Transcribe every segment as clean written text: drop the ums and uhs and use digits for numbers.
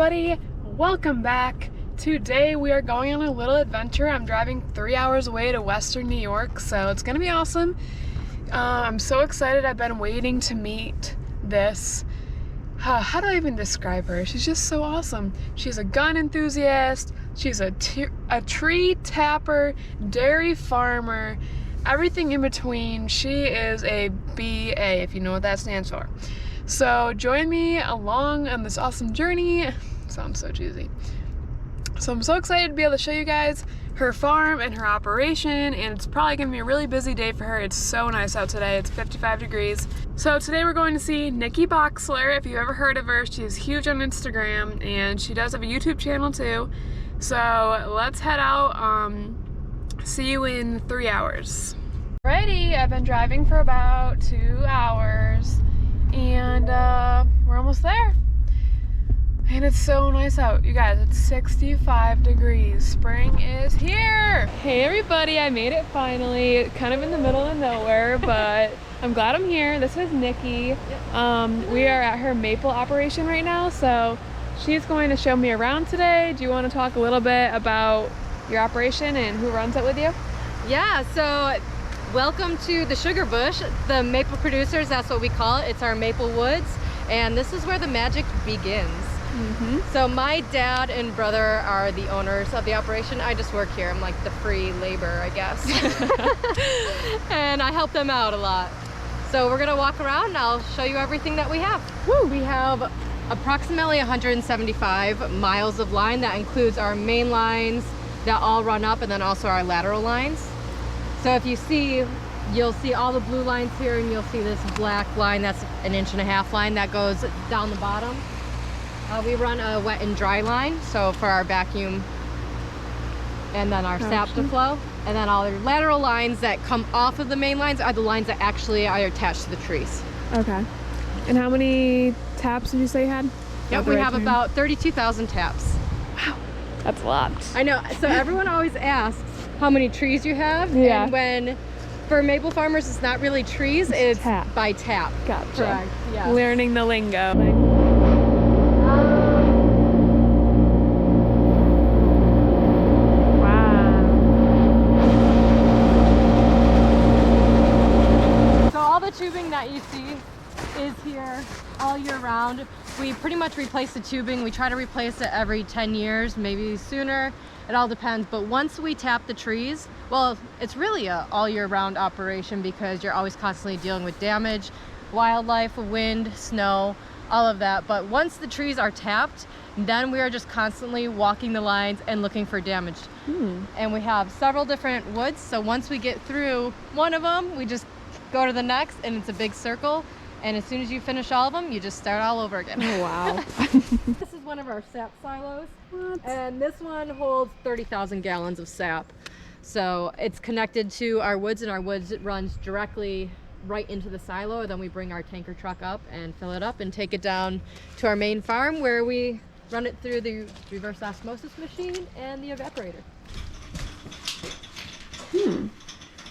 everybody, welcome back. Today we are going on a little adventure. I'm driving 3 hours away to Western New York, so it's gonna be awesome. I'm so excited. I've been waiting to meet this, how do I even describe her? She's just so awesome. She's a gun enthusiast, she's a tree tapper, dairy farmer, everything in between. She is a BA, if you know what that stands for. So join me along on this awesome journey. Sounds so cheesy. So I'm so excited to be able to show you guys her farm and her operation, and it's probably gonna be a really busy day for her. It's so nice out today. It's 55 degrees. So today we're going to see Nikki Boxler. If you've ever heard of her, she's huge on Instagram and she does have a YouTube channel too. So let's head out. See you in 3 hours. Alrighty, I've been driving for about 2 hours. And we're almost there. And it's so nice out. You guys, it's 65 degrees. Spring is here. Hey everybody, I made it finally. Kind of in the middle of nowhere, but I'm glad I'm here. This is Nikki. We are at her maple operation right now, so she's going to show me around today. Do you want to talk a little bit about your operation and who runs it with you? Yeah, so welcome to the Sugarbush, the maple producers, that's what we call it. It's our maple woods, and this is where the magic begins. So my dad and brother are the owners of the operation. I just work here. I'm like the free labor, I guess. And I help them out a lot. So we're gonna walk around and I'll show you everything that we have. Woo! We have approximately 175 miles of line. That includes our main lines that all run up, and then also our lateral lines. So if you see, you'll see all the blue lines here, and you'll see this black line that's an 1.5 inch line that goes down the bottom. We run a wet and dry line, so for our vacuum and then our sap to flow. And then all the lateral lines that come off of the main lines are the lines that actually are attached to the trees. Okay. And how many taps did you say you had? Yep, we have about 32,000 taps. Wow, that's a lot. I know, so everyone always asks how many trees you have. Yeah. And when, for maple farmers, it's not really trees, it's tap. by tap. Gotcha. Correct, yeah. Learning the lingo. Wow. So all the tubing that you see is here all year round. We pretty much replace the tubing. We try to replace it every 10 years, maybe sooner. It all depends, but once we tap the trees, well, it's really a all year round operation because you're always constantly dealing with damage, wildlife, wind, snow, all of that. But once the trees are tapped, then we are just constantly walking the lines and looking for damage. And we have several different woods, so once we get through one of them, we just go to the next, and it's a big circle. And as soon as you finish all of them, you just start all over again. Oh, wow. This is one of our sap silos. What? And this one holds 30,000 gallons of sap. So it's connected to our woods, and our woods runs directly right into the silo. Then we bring our tanker truck up and fill it up and take it down to our main farm, where we run it through the reverse osmosis machine and the evaporator.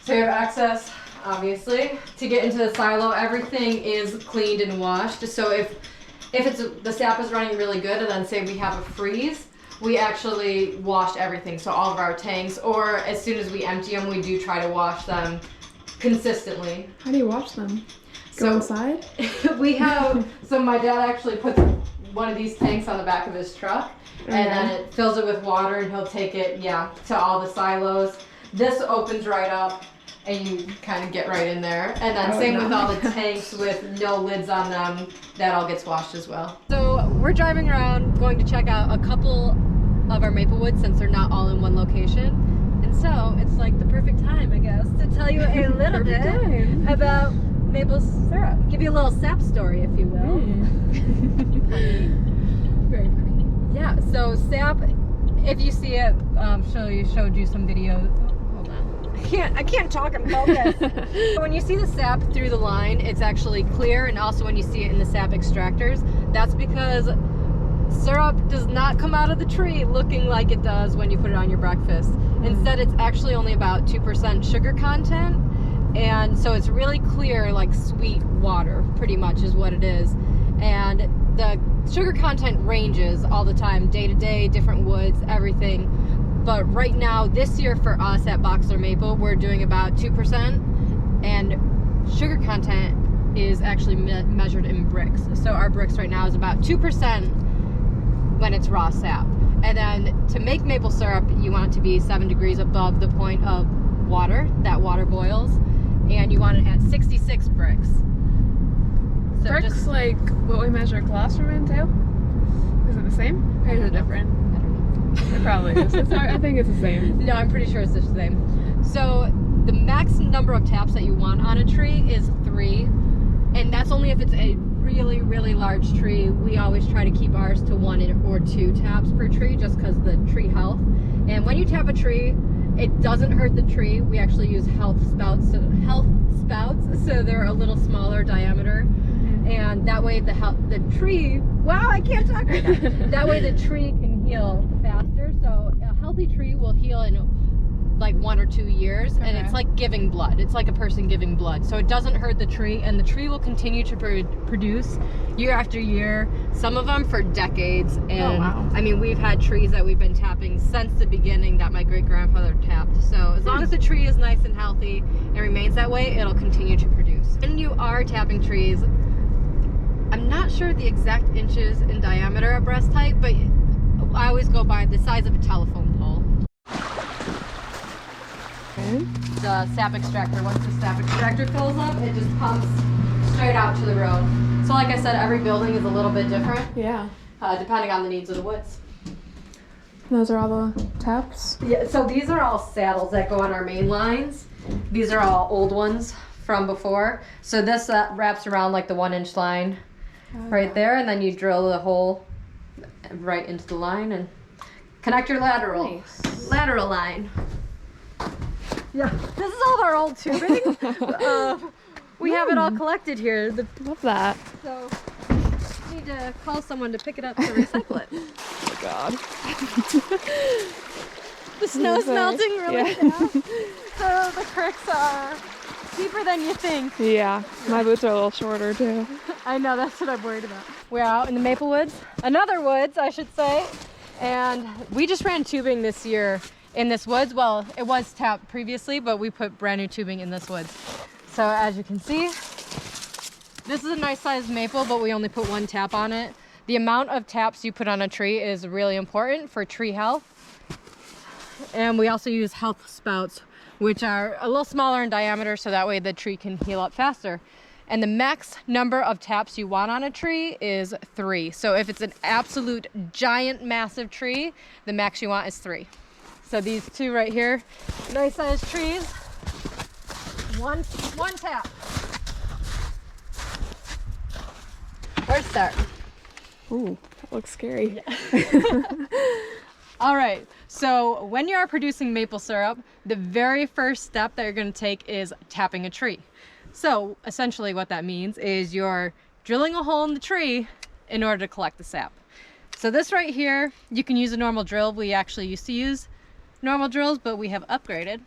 So you have access, obviously, to get into the silo. Everything is cleaned and washed. So if the sap is running really good, and then say we have a freeze, we actually wash everything. So all of our tanks, or as soon as we empty them, we do try to wash them consistently. How do you wash them? Go inside? We have, so my dad actually puts one of these tanks on the back of his truck, and then it fills it with water, and he'll take it, to all the silos. This opens right up, and you kind of get right in there. And then same with all the tanks with no lids on them, that all gets washed as well. So we're driving around, going to check out a couple of our maple woods, since they're not all in one location. And so it's like the perfect time, I guess, to tell you a little bit about maple syrup. Give you a little sap story, if you will. Very pretty. Yeah, so sap, if you see it, showed you some videos. I can't talk and focus. When you see the sap through the line, it's actually clear, and also when you see it in the sap extractors, that's because syrup does not come out of the tree looking like it does when you put it on your breakfast. Instead, it's actually only about 2% sugar content, and so it's really clear, like sweet water, pretty much is what it is. And the sugar content ranges all the time, day to day, different woods, everything. But right now, this year for us at Boxler Maple, we're doing about 2%, and sugar content is actually measured in bricks. So our bricks right now is about 2% when it's raw sap. And then to make maple syrup, you want it to be 7 degrees above the point of water, that water boils, and you want it at 66 bricks. So Bricks just, like what we measure colostrum in too? Is it the same? Or is it different? I don't know. It probably is. I think it's the same. No, I'm pretty sure it's the same. So the max number of taps that you want on a tree is 3, and that's only if it's a really, really large tree. We always try to keep ours to 1 or 2 taps per tree, just because the tree health. And when you tap a tree, it doesn't hurt the tree. We actually use health spouts, so they're a little smaller diameter, and that way the tree. Wow, I can't talk right now. That way the tree can heal faster. So a healthy tree will heal in like 1 or 2 years, and it's like giving blood. It's like a person giving blood. So it doesn't hurt the tree, and the tree will continue to produce year after year, some of them for decades. And wow. I mean, we've had trees that we've been tapping since the beginning that my great-grandfather tapped. So as long as the tree is nice and healthy and remains that way, it'll continue to produce. When you are tapping trees, I'm not sure the exact inches in diameter of breast height, but I always go by the size of a telephone pole. The sap extractor, once the sap extractor fills up, it just pumps straight out to the road. So like I said, every building is a little bit different, Yeah. depending on the needs of the woods. Those are all the taps? Yeah, so these are all saddles that go on our main lines. These are all old ones from before. So this wraps around like the 1-inch line right there, and then you drill the hole right into the line and connect your lateral line. Yeah, this is all of our old tubing. We have it all collected here. Love that. So we need to call someone to pick it up to recycle it. Oh God. The snow's melting really fast. So the cricks are deeper than you think. Yeah, my boots are a little shorter too. I know, that's what I'm worried about. We're out in the maple woods, another woods I should say, and we just ran tubing this year in this woods. Well, it was tapped previously, but we put brand new tubing in this woods. So as you can see, this is a nice sized maple, but we only put 1 tap on it. The amount of taps you put on a tree is really important for tree health. And we also use health spouts, which are a little smaller in diameter, so that way the tree can heal up faster. And the max number of taps you want on a tree is 3. So if it's an absolute giant, massive tree, the max you want is 3. So these 2 right here, nice sized trees, one tap. Or start. Ooh, that looks scary. Yeah. All right, so when you are producing maple syrup, the very first step that you're going to take is tapping a tree. So essentially what that means is you're drilling a hole in the tree in order to collect the sap. So this right here, you can use a normal drill. We actually used to use normal drills, but we have upgraded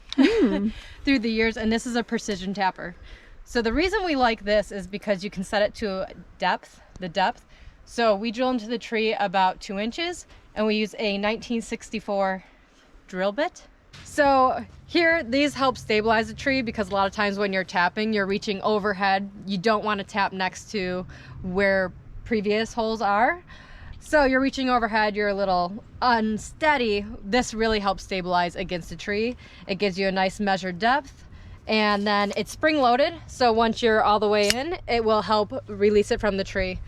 through the years, and this is a precision tapper. So the reason we like this is because you can set it to the depth. So we drill into the tree about 2 inches, and we use a 1964 drill bit. So here, these help stabilize the tree, because a lot of times when you're tapping, you're reaching overhead. You don't want to tap next to where previous holes are. So you're reaching overhead, you're a little unsteady. This really helps stabilize against the tree. It gives you a nice measured depth, and then it's spring loaded. So once you're all the way in, it will help release it from the tree.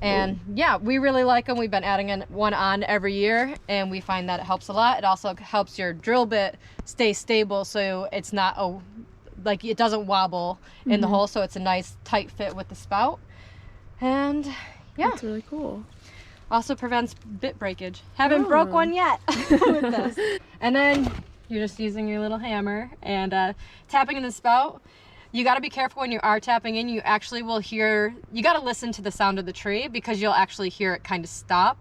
And yeah, we really like them. We've been adding one on every year, and we find that it helps a lot. It also helps your drill bit stay stable, so it's not like it doesn't wobble in the hole, so it's a nice tight fit with the spout. And yeah, that's really cool. Also prevents bit breakage. Haven't broke one yet with this. And then you're just using your little hammer and tapping in the spout. You got to be careful when you are tapping in. You actually will hear, you got to listen to the sound of the tree, because you'll actually hear it kind of stop.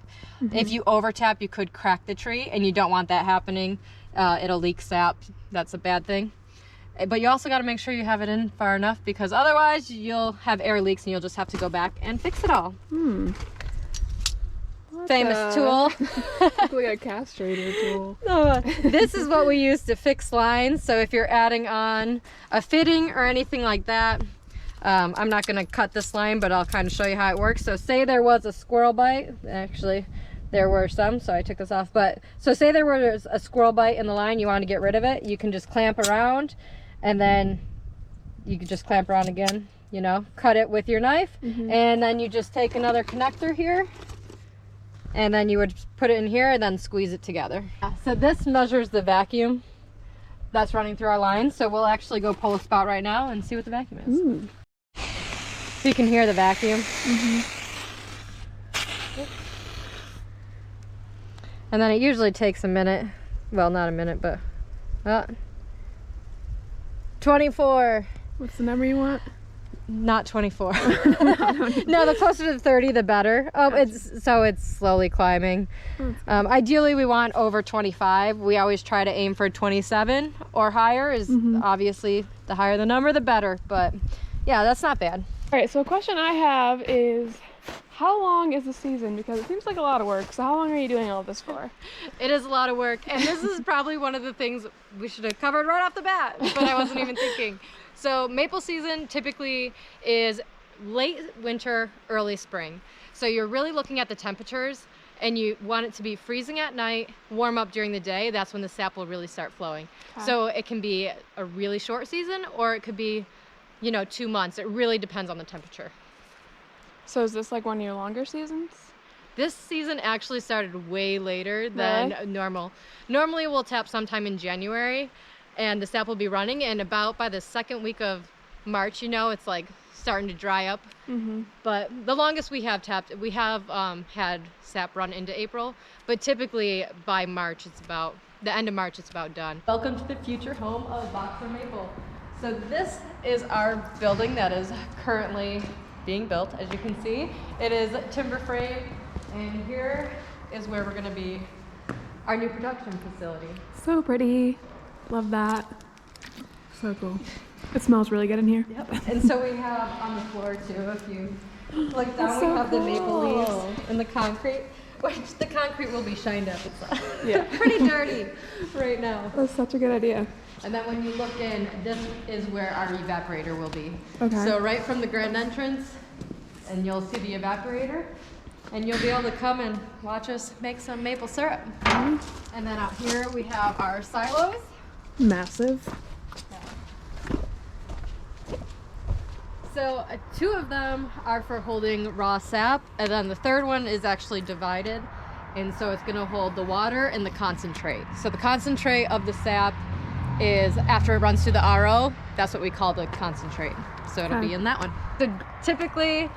If you over tap, you could crack the tree, and you don't want that happening. It'll leak sap. That's a bad thing. But you also got to make sure you have it in far enough, because otherwise you'll have air leaks and you'll just have to go back and fix it all. famous tool. It's like a castrator tool. This is what we use to fix lines. So if you're adding on a fitting or anything like that, I'm not going to cut this line, but I'll kind of show you how it works. So say there was a squirrel bite. Actually, there were some, so I took this off. But so say there was a squirrel bite in the line, you want to get rid of it. You can just clamp around, and then you can just clamp around again, you know, cut it with your knife. And then you just take another connector here, and then you would put it in here and then squeeze it together. So this measures the vacuum that's running through our lines. So we'll actually go pull a spout right now and see what the vacuum is. Ooh. So you can hear the vacuum. And then it usually takes a minute. Well, not a minute, but 24. What's the number you want? Not 24. No, the closer to 30, the better. It's slowly climbing. Ideally, we want over 25. We always try to aim for 27 or higher. Is obviously the higher the number, the better. But yeah, that's not bad. All right, so a question I have is, how long is the season? Because it seems like a lot of work. So how long are you doing all of this for? It is a lot of work, and this is probably one of the things we should have covered right off the bat, but I wasn't even thinking. So maple season typically is late winter, early spring. So you're really looking at the temperatures, and you want it to be freezing at night, warm up during the day. That's when the sap will really start flowing. Okay. So it can be a really short season, or it could be, 2 months. It really depends on the temperature. So is this like one of your longer seasons? This season actually started way later than normal. Normally we'll tap sometime in January, and the sap will be running, and about by the second week of March, it's like starting to dry up. But the longest we have tapped, we have had sap run into April, but typically by March, the end of March, it's about done. Welcome to the future home of Boxler Maple. So this is our building that is currently being built. As you can see, it is timber frame, and here is where we're going to be our new production facility. So pretty. Love that. So cool. It smells really good in here. Yep. And so we have on the floor too, if you look down, we have the maple leaves and the concrete, which the concrete will be shined up. It's pretty dirty right now. That's such a good idea. And then when you look in, this is where our evaporator will be. Okay. So right from the grand entrance, and you'll see the evaporator, and you'll be able to come and watch us make some maple syrup. And then out here we have our silos. Massive. So 2 of them are for holding raw sap, and then the third one is actually divided, and so it's going to hold the water and the concentrate. So the concentrate of the sap is after it runs through the RO, that's what we call the concentrate. So it'll be in that one. So typically,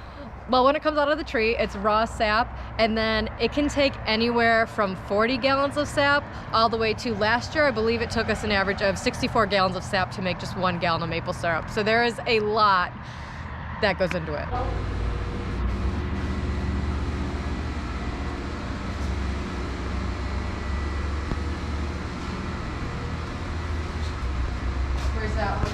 when it comes out of the tree, it's raw sap, and then it can take anywhere from 40 gallons of sap all the way to, last year, I believe it took us an average of 64 gallons of sap to make just 1 gallon of maple syrup. So there is a lot that goes into it. Where's that one?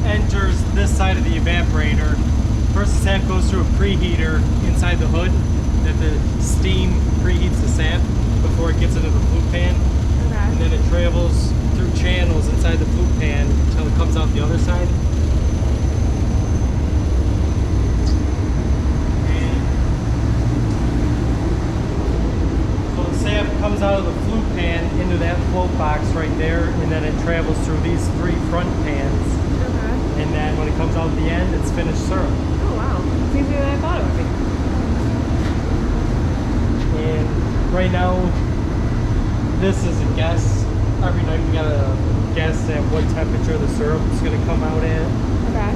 Enters this side of the evaporator. First, the sap goes through a preheater inside the hood that the steam preheats the sap before it gets into the flute pan. And then it travels through channels inside the flute pan until it comes out the other side. And so the sap comes out of the flute pan into that float box right there, and then it travels through these 3 front pans. And then when it comes out at the end, it's finished syrup. Oh wow, it's easier than I thought it would be. And right now, this is a guess. Every night we gotta guess at what temperature the syrup is gonna come out at. Okay.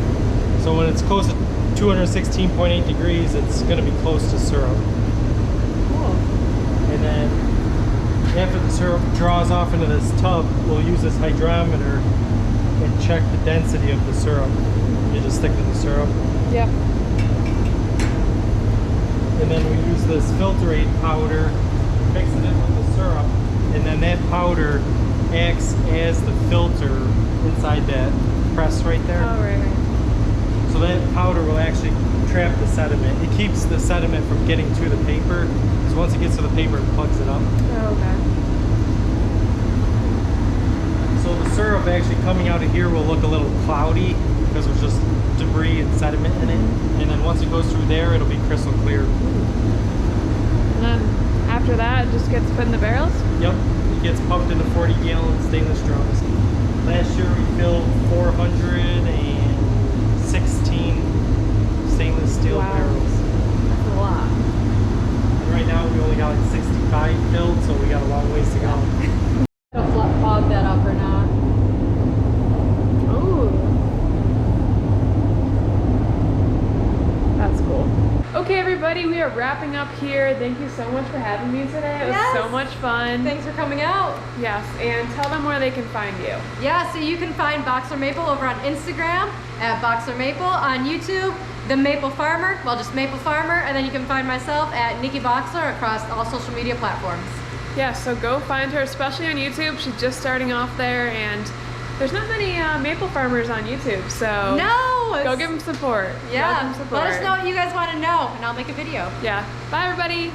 So when it's close to 216.8 degrees, it's gonna be close to syrup. Cool. And then after the syrup draws off into this tub, we'll use this hydrometer and check the density of the syrup. You just stick to the syrup. Yep. and then we use this filtrate powder, mix it in with the syrup, and then that powder acts as the filter inside that press right there. Oh, right. So that powder will actually trap the sediment. It keeps the sediment from getting to the paper, because once it gets to the paper, it plugs it up. Oh, okay. So the syrup actually coming out of here will look a little cloudy because there's just debris and sediment in it. And then once it goes through there, it'll be crystal clear. And then after that, it just gets put in the barrels? Yep, it gets pumped into 40-gallon stainless drums. Last year we filled 416 stainless steel barrels. That's a lot. And right now we only got like 65 filled, so we got a long ways to go. I'll fog that up or not. Ooh. That's cool. Okay, everybody, we are wrapping up here. Thank you so much for having me today. It was so much fun. Thanks for coming out. Yes, and tell them where they can find you. Yeah, so you can find Boxler Maple over on Instagram at Boxler Maple, on YouTube, The Maple Farmer, well, just Maple Farmer, and then you can find myself at Nikki Boxler across all social media platforms. Yeah, so go find her, especially on YouTube. She's just starting off there, and there's not many maple farmers on YouTube, so go give them support. Yeah, Go give them support. let us know what you guys want to know, and I'll make a video. Yeah. Bye, everybody.